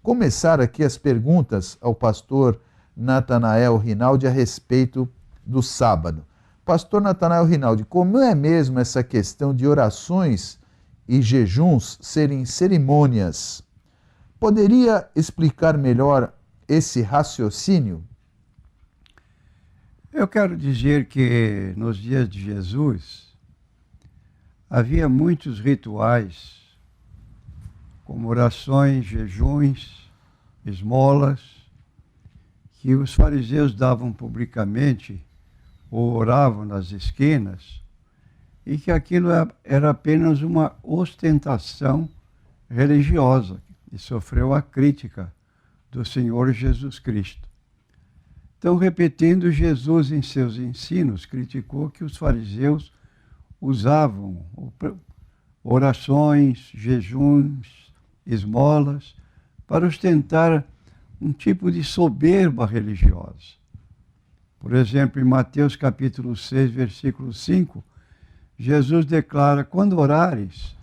começar aqui as perguntas ao pastor Natanael Rinaldi a respeito do sábado. Pastor Natanael Rinaldi, como é mesmo essa questão de orações e jejuns serem cerimônias? Poderia explicar melhor esse raciocínio? Eu quero dizer que nos dias de Jesus havia muitos rituais, como orações, jejuns, esmolas, que os fariseus davam publicamente ou oravam nas esquinas, e que aquilo era apenas uma ostentação religiosa, e sofreu a crítica do Senhor Jesus Cristo. Então, repetindo, Jesus em seus ensinos criticou que os fariseus usavam orações, jejuns, esmolas, para ostentar um tipo de soberba religiosa. Por exemplo, em Mateus capítulo 6, versículo 5, Jesus declara: quando orares,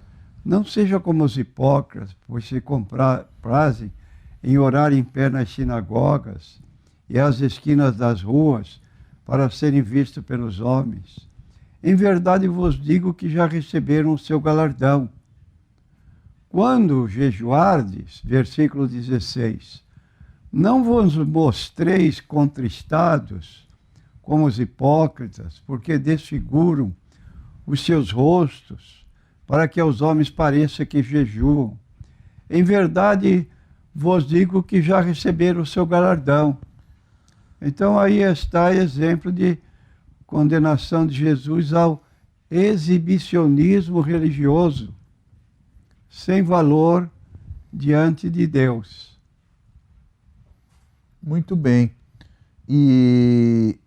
não seja como os hipócritas, pois se comprazem em orar em pé nas sinagogas e às esquinas das ruas, para serem vistos pelos homens. Em verdade vos digo que já receberam o seu galardão. Quando jejuardes, versículo 16, não vos mostreis contristados como os hipócritas, porque desfiguram os seus rostos, para que aos homens pareça que jejuam. Em verdade vos digo que já receberam o seu galardão. Então aí está exemplo de condenação de Jesus ao exibicionismo religioso, sem valor diante de Deus. Muito bem. E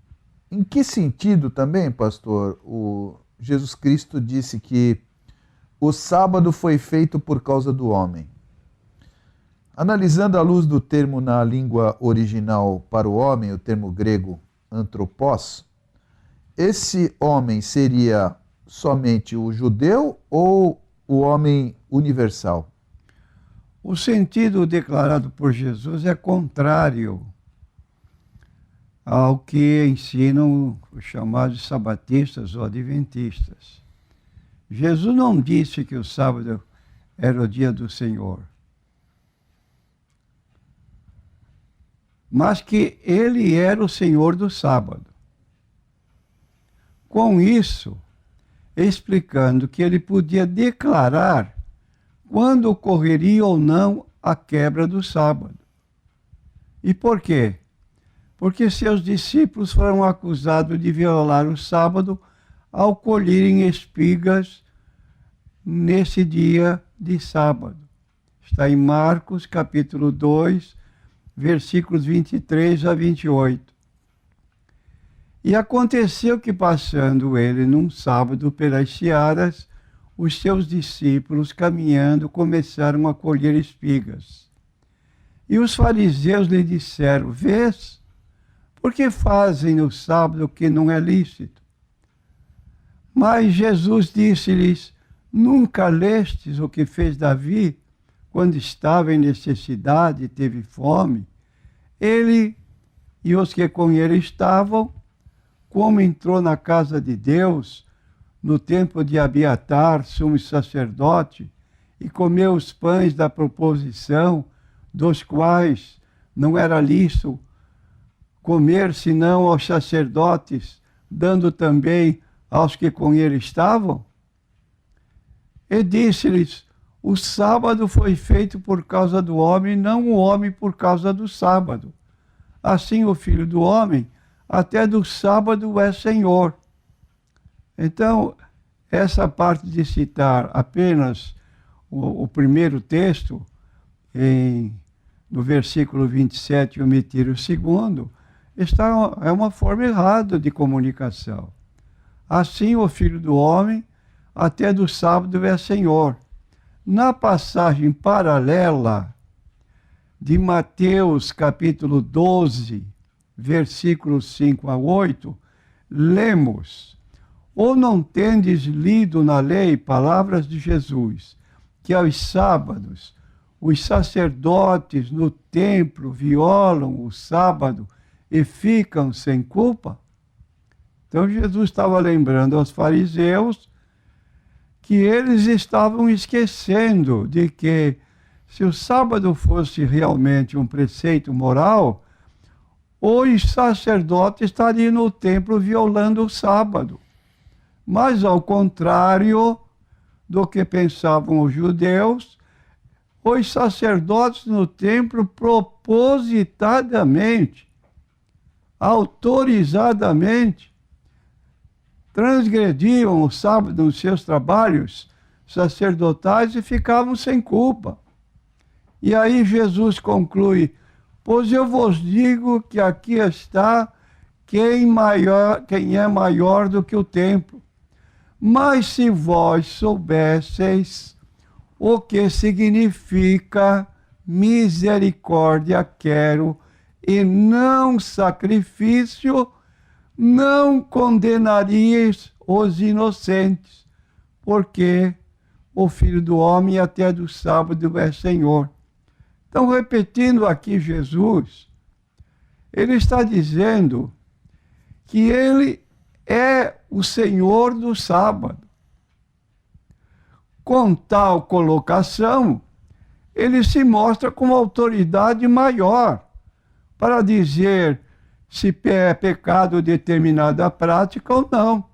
em que sentido também, pastor, o Jesus Cristo disse que o sábado foi feito por causa do homem? Analisando à luz do termo na língua original para o homem, o termo grego anthropos, esse homem seria somente o judeu ou o homem universal? O sentido declarado por Jesus é contrário ao que ensinam os chamados sabatistas ou adventistas. Jesus não disse que o sábado era o dia do Senhor, mas que ele era o Senhor do sábado. Com isso, explicando que ele podia declarar quando ocorreria ou não a quebra do sábado. E por quê? Porque seus discípulos foram acusados de violar o sábado ao colherem espigas nesse dia de sábado. Está em Marcos capítulo 2, versículos 23 a 28. E aconteceu que, passando ele num sábado pelas searas, os seus discípulos, caminhando, começaram a colher espigas. E os fariseus lhe disseram: vês, por que fazem no sábado o que não é lícito? Mas Jesus disse-lhes: nunca lestes o que fez Davi, quando estava em necessidade e teve fome? Ele e os que com ele estavam, como entrou na casa de Deus, no tempo de Abiatar, sumo sacerdote, e comeu os pães da proposição, dos quais não era lícito comer senão aos sacerdotes, dando também aos que com ele estavam? E disse-lhes: o sábado foi feito por causa do homem, não o homem por causa do sábado. Assim o Filho do Homem até do sábado é Senhor. Então, essa parte de citar apenas o primeiro texto, no versículo 27, e omitir o segundo, é uma forma errada de comunicação. Assim o Filho do Homem até do sábado é Senhor. Na passagem paralela de Mateus capítulo 12, versículos 5 a 8, lemos: ou não tendes lido na lei palavras de Jesus, que aos sábados os sacerdotes no templo violam o sábado e ficam sem culpa? Então Jesus estava lembrando aos fariseus que eles estavam esquecendo de que se o sábado fosse realmente um preceito moral, os sacerdotes estariam no templo violando o sábado. Mas, ao contrário do que pensavam os judeus, os sacerdotes no templo propositadamente, autorizadamente, transgrediam o sábado nos seus trabalhos sacerdotais e ficavam sem culpa. E aí Jesus conclui: pois eu vos digo que aqui está quem é maior do que o templo. Mas se vós soubesseis o que significa misericórdia quero e não sacrifício, não condenaríeis os inocentes, porque o Filho do Homem até do sábado é Senhor. Então, repetindo aqui Jesus, ele está dizendo que ele é o Senhor do sábado. Com tal colocação, ele se mostra com uma autoridade maior para dizer se é pecado determinada prática ou não.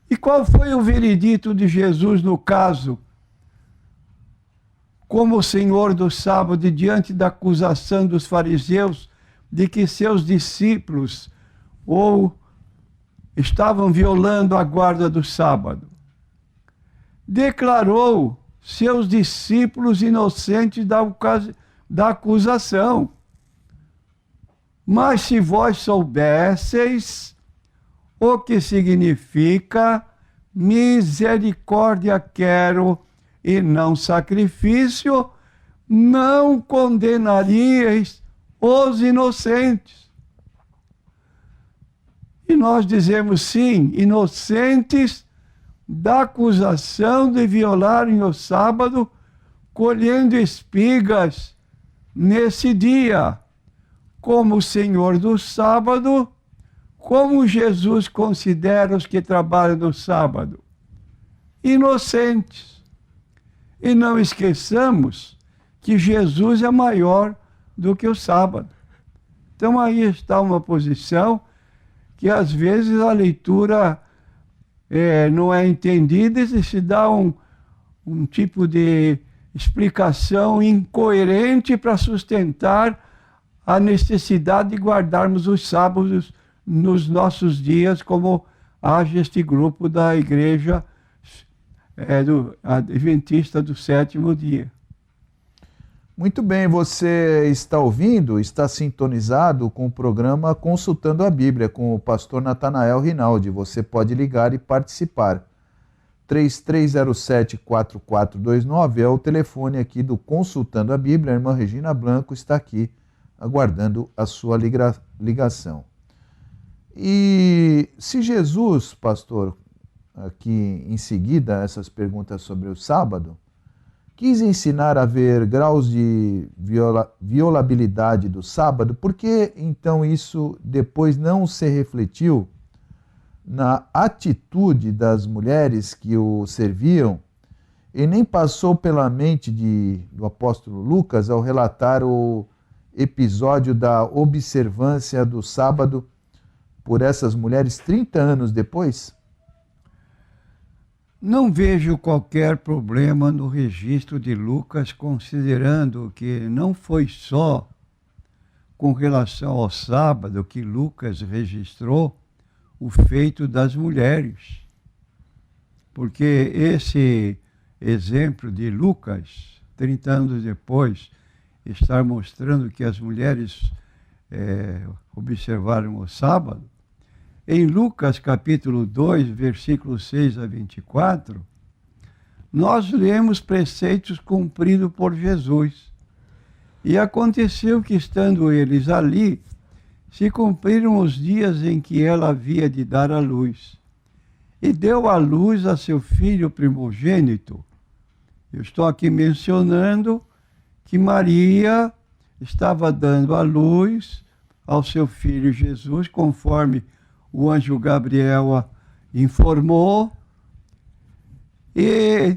E qual foi o veredito de Jesus no caso? Como Senhor do sábado, diante da acusação dos fariseus de que seus discípulos ou estavam violando a guarda do sábado, declarou seus discípulos inocentes da acusação. Mas se vós soubesseis o que significa misericórdia quero e não sacrifício, não condenaríeis os inocentes. E nós dizemos sim, inocentes da acusação de violarem o sábado, colhendo espigas nesse dia, como o Senhor do sábado, como Jesus considera os que trabalham no sábado? Inocentes. E não esqueçamos que Jesus é maior do que o sábado. Então aí está uma posição que às vezes a leitura não é entendida e se dá um tipo de explicação incoerente para sustentar a necessidade de guardarmos os sábados nos nossos dias, como age este grupo da Igreja Adventista do Sétimo Dia. Muito bem, você está ouvindo, está sintonizado com o programa Consultando a Bíblia, com o pastor Natanael Rinaldi. Você pode ligar e participar. 3307-4429 é o telefone aqui do Consultando a Bíblia. A irmã Regina Blanco está aqui aguardando a sua ligação. E se Jesus, pastor, aqui em seguida, essas perguntas sobre o sábado, quis ensinar a ver graus de violabilidade do sábado, por que então isso depois não se refletiu na atitude das mulheres que o serviam e nem passou pela mente do apóstolo Lucas ao relatar o episódio da observância do sábado por essas mulheres 30 anos depois? Não vejo qualquer problema no registro de Lucas, considerando que não foi só com relação ao sábado que Lucas registrou o feito das mulheres. Porque esse exemplo de Lucas, 30 anos depois, estar mostrando que as mulheres observaram o sábado, em Lucas capítulo 2, versículos 6 a 24, nós lemos preceitos cumpridos por Jesus. E aconteceu que, estando eles ali, se cumpriram os dias em que ela havia de dar à luz. E deu à luz a seu filho primogênito. Eu estou aqui mencionando que Maria estava dando à luz ao seu filho Jesus, conforme o anjo Gabriel a informou, e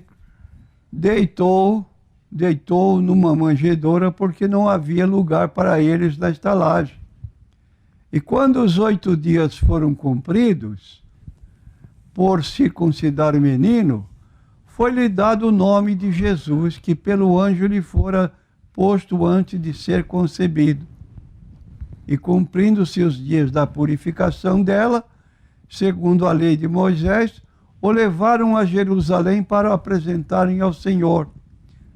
deitou numa manjedoura porque não havia lugar para eles na estalagem. E quando os 8 dias foram cumpridos, por circuncidar o menino, foi-lhe dado o nome de Jesus, que pelo anjo lhe fora posto antes de ser concebido. E cumprindo-se os dias da purificação dela, segundo a lei de Moisés, o levaram a Jerusalém para o apresentarem ao Senhor,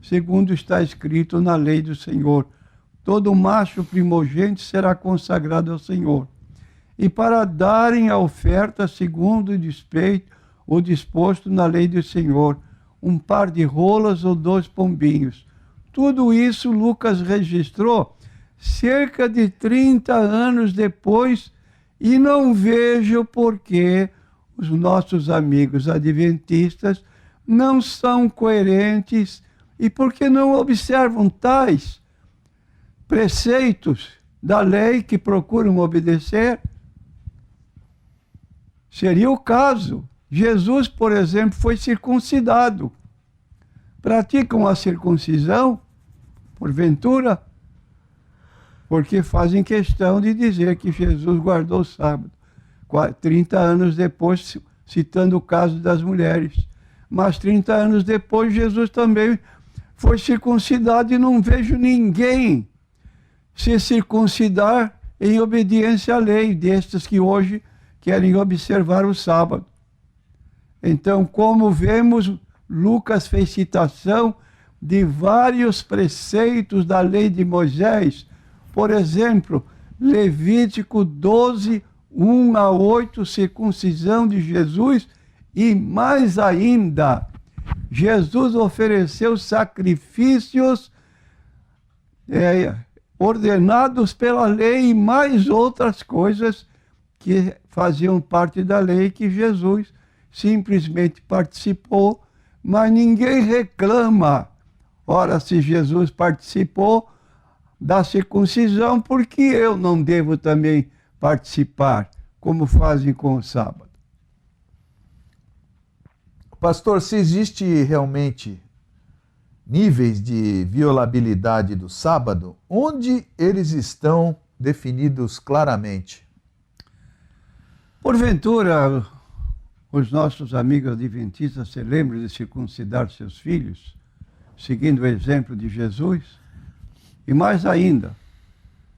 segundo está escrito na lei do Senhor. Todo macho primogênito será consagrado ao Senhor. E para darem a oferta segundo o disposto na lei do Senhor, um par de rolas ou 2 pombinhos. Tudo isso Lucas registrou cerca de 30 anos depois, e não vejo por que os nossos amigos adventistas não são coerentes e por que não observam tais preceitos da lei que procuram obedecer. Seria o caso. Jesus, por exemplo, foi circuncidado. Praticam a circuncisão, porventura, porque fazem questão de dizer que Jesus guardou o sábado. 30 anos depois, citando o caso das mulheres. Mas 30 anos depois, Jesus também foi circuncidado e não vejo ninguém se circuncidar em obediência à lei, destes que hoje querem observar o sábado. Então, como vemos, Lucas fez citação de vários preceitos da lei de Moisés. Por exemplo, Levítico 12, 1 a 8, circuncisão de Jesus, e mais ainda, Jesus ofereceu sacrifícios ordenados pela lei e mais outras coisas que faziam parte da lei que Jesus simplesmente participou, mas ninguém reclama. Ora, se Jesus participou da circuncisão, por que eu não devo também participar, como fazem com o sábado? Pastor, se existe realmente níveis de violabilidade do sábado, onde eles estão definidos claramente? Porventura, os nossos amigos adventistas se lembram de circuncidar seus filhos, seguindo o exemplo de Jesus? E mais ainda,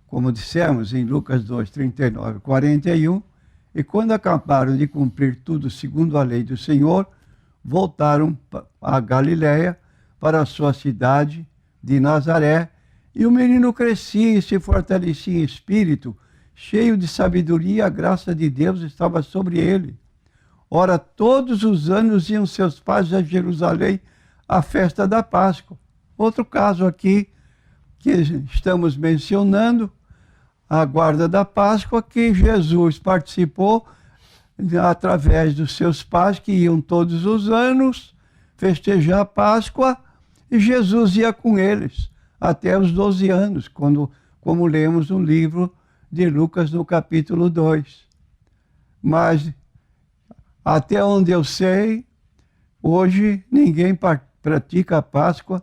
como dissemos em Lucas 2, 39, 41, e quando acabaram de cumprir tudo segundo a lei do Senhor, voltaram a Galiléia, para a sua cidade de Nazaré, e o menino crescia e se fortalecia em espírito, cheio de sabedoria, a graça de Deus estava sobre ele. Ora, todos os anos iam seus pais a Jerusalém à festa da Páscoa. Outro caso aqui que estamos mencionando, a guarda da Páscoa, que Jesus participou através dos seus pais, que iam todos os anos festejar a Páscoa, e Jesus ia com eles até os 12 anos, como lemos no livro de Lucas, no capítulo 2. Mas, até onde eu sei, hoje ninguém pratica a Páscoa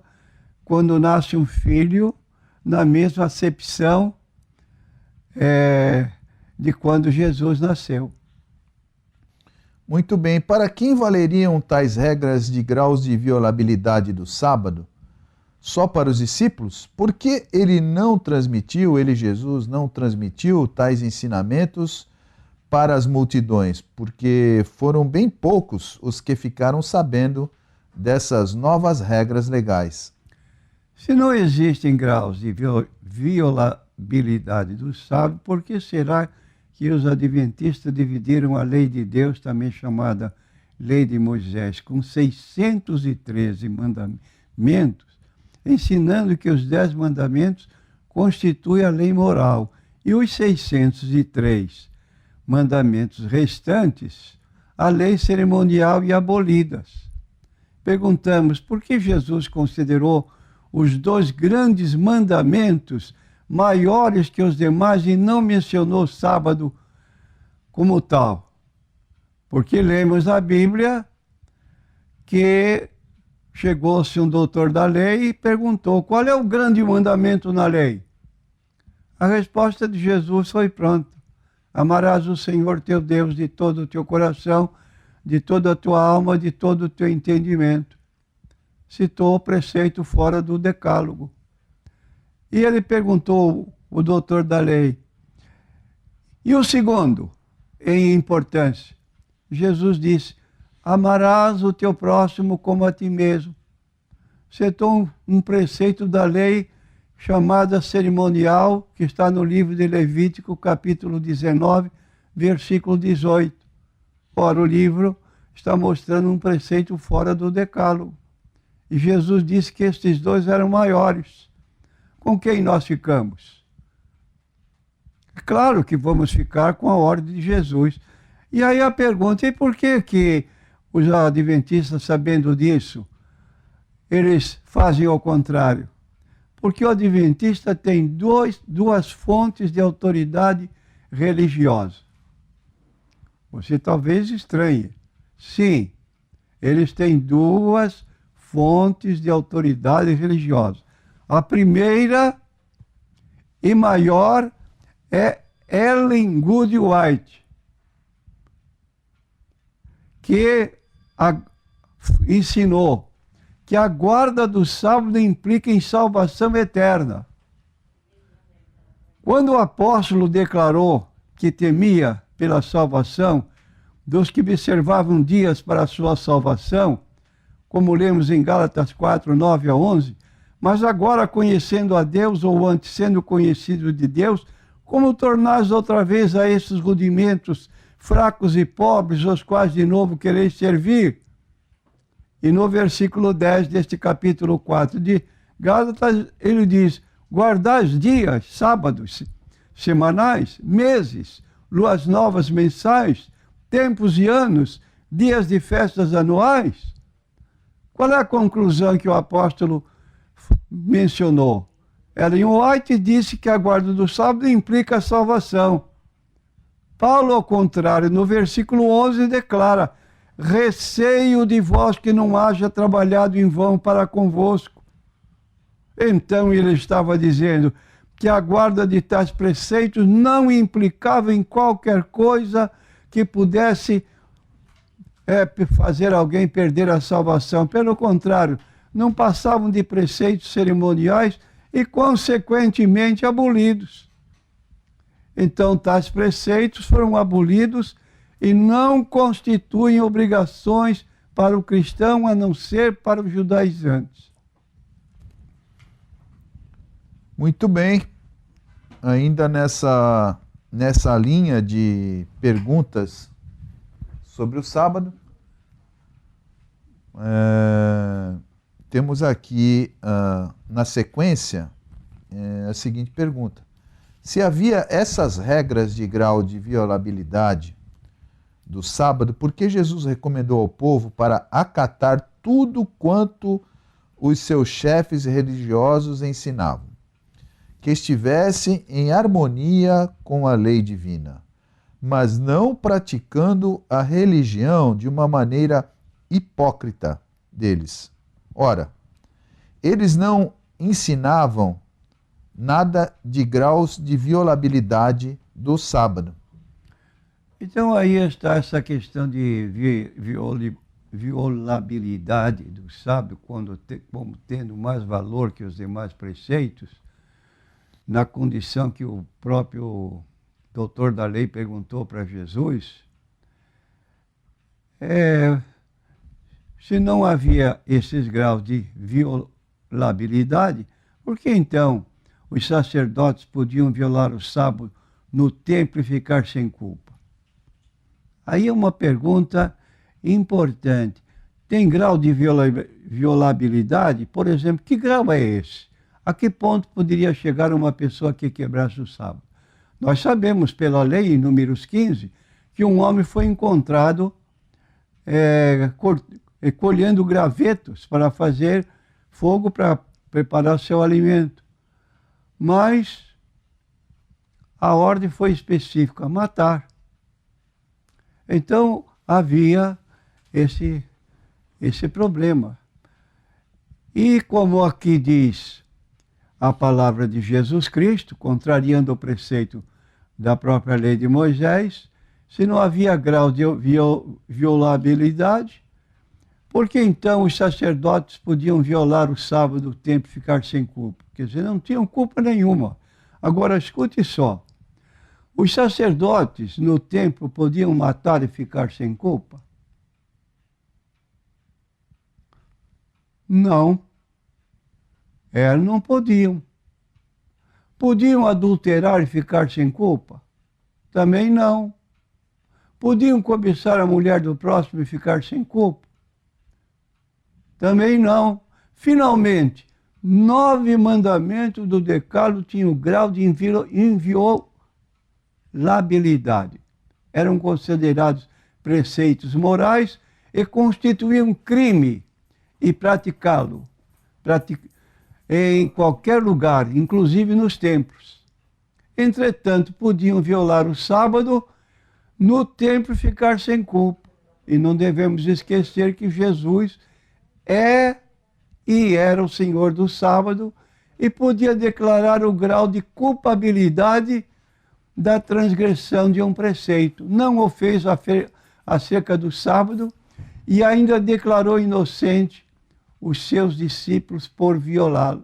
quando nasce um filho, na mesma acepção de quando Jesus nasceu. Muito bem. Para quem valeriam tais regras de graus de violabilidade do sábado? Só para os discípulos? Por que Jesus, não transmitiu tais ensinamentos para as multidões? Porque foram bem poucos os que ficaram sabendo dessas novas regras legais. Se não existem graus de violabilidade do sábado, por que será que os adventistas dividiram a lei de Deus, também chamada lei de Moisés, com 613 mandamentos, ensinando que os 10 mandamentos constituem a lei moral e os 603 mandamentos restantes, a lei cerimonial e abolidas? Perguntamos por que Jesus considerou os 2 grandes mandamentos maiores que os demais e não mencionou o sábado como tal. Porque lemos na Bíblia que chegou-se um doutor da lei e perguntou: qual é o grande mandamento na lei? A resposta de Jesus foi pronta: amarás o Senhor teu Deus de todo o teu coração, de toda a tua alma, de todo o teu entendimento. Citou o preceito fora do decálogo. E ele perguntou, o doutor da lei: e o segundo em importância? Jesus disse: amarás o teu próximo como a ti mesmo. Citou um preceito da lei chamada cerimonial, que está no livro de Levítico, capítulo 19, versículo 18. Ora, o livro está mostrando um preceito fora do decálogo. E Jesus disse que estes 2 eram maiores. Com quem nós ficamos? É claro que vamos ficar com a ordem de Jesus. E aí a pergunta: e por que os adventistas, sabendo disso, eles fazem ao contrário? Porque o adventista tem duas fontes de autoridade religiosa. Você talvez estranhe. Sim, eles têm 2 fontes de autoridade religiosa. A primeira e maior é Ellen Good White, que ensinou que a guarda do sábado implica em salvação eterna. Quando o apóstolo declarou que temia pela salvação dos que observavam dias para a sua salvação, como lemos em Gálatas 4, 9 a 11, mas agora conhecendo a Deus, ou antes sendo conhecido de Deus, como tornais outra vez a esses rudimentos fracos e pobres, os quais de novo quereis servir? E no versículo 10 deste capítulo 4 de Gálatas, ele diz: guardais dias, sábados, semanais, meses, luas novas mensais, tempos e anos, dias de festas anuais. Qual é a conclusão que o apóstolo mencionou? Ellen White disse que a guarda do sábado implica a salvação. Paulo, ao contrário, no versículo 11 declara: receio de vós que não haja trabalhado em vão para convosco. Então ele estava dizendo que a guarda de tais preceitos não implicava em qualquer coisa que pudesse fazer alguém perder a salvação. Pelo contrário, não passavam de preceitos cerimoniais e, consequentemente, abolidos. Então, tais preceitos foram abolidos e não constituem obrigações para o cristão, a não ser para os judaizantes. Muito bem. Ainda nessa linha de perguntas sobre o sábado, temos aqui, na sequência, a seguinte pergunta: se havia essas regras de grau de violabilidade do sábado, por que Jesus recomendou ao povo para acatar tudo quanto os seus chefes religiosos ensinavam, que estivesse em harmonia com a lei divina, mas não praticando a religião de uma maneira hipócrita deles? Ora, eles não ensinavam nada de graus de violabilidade do sábado. Então aí está essa questão de violabilidade do sábado, como tendo mais valor que os demais preceitos, na condição que o próprio doutor da lei perguntou para Jesus. Se não havia esses graus de violabilidade, por que então os sacerdotes podiam violar o sábado no templo e ficar sem culpa? Aí é uma pergunta importante. Tem grau de violabilidade? Por exemplo, que grau é esse? A que ponto poderia chegar uma pessoa que quebrasse o sábado? Nós sabemos pela lei, em Números 15, que um homem foi encontrado colhendo gravetos para fazer fogo para preparar seu alimento. Mas a ordem foi específica, matar. Então havia esse problema. E como aqui diz a palavra de Jesus Cristo, contrariando o preceito da própria lei de Moisés, se não havia grau de violabilidade, por que então os sacerdotes podiam violar o sábado, o templo, e ficar sem culpa? Quer dizer, não tinham culpa nenhuma. Agora, escute só. Os sacerdotes no templo podiam matar e ficar sem culpa? Não. Não podiam. Podiam adulterar e ficar sem culpa? Também não. Podiam cobiçar a mulher do próximo e ficar sem culpa? Também não. Finalmente, 9 mandamentos do decálogo tinham grau de inviolabilidade. Eram considerados preceitos morais e constituíam crime e praticá-lo em qualquer lugar, inclusive nos templos. Entretanto, podiam violar o sábado no templo e ficar sem culpa. E não devemos esquecer que Jesus é e era o Senhor do sábado e podia declarar o grau de culpabilidade da transgressão de um preceito. Não o fez acerca do sábado e ainda declarou inocente os seus discípulos por violá-lo.